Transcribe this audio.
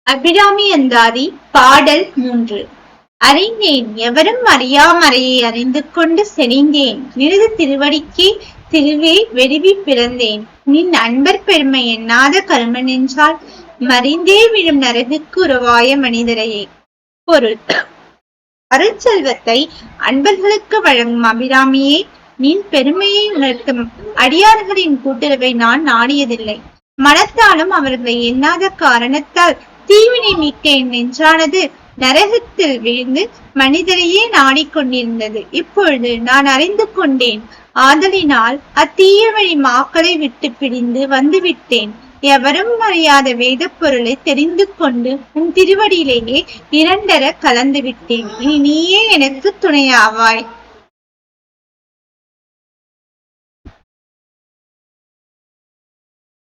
அபிராமி அந்தாதி பாடல் 3. அறிந்தேன் எவரும் அறியாமறையை அறிந்து கொண்டு செறிந்தேன் நினது திருவடிக்கே திருவே வெறுவி பிறந்தேன். நின் அன்பர் பெருமை எண்ணாத கருமன் என்றால் மறிந்தே விழும் நரகுக்கு உருவாய மனிதரையே. பொருள்: அருட்செல்வத்தை அன்பர்களுக்கு வழங்கும் அபிராமியே, நின் பெருமையை உணர்த்தும் அடியார்களின் கூட்டுறவை நான் நாடியதில்லை. மனத்தாலும் அவர்களை எண்ணாத காரணத்தால் தீவினை மிக்க என் நெஞ்சானது நரகத்தில் விழுந்து மனிதரையே நாடிக்கொண்டிருந்தது. இப்பொழுது நான் அறிந்து கொண்டேன். ஆதலினால் அத்தீய வழி மாக்களை விட்டு பிரிந்து வந்துவிட்டேன். எவரும் அறியாத வேத பொருளை தெரிந்து கொண்டு உன் திருவடியிலேயே இரண்டர கலந்து விட்டேன். இனி நீயே எனக்கு துணையாவாய்.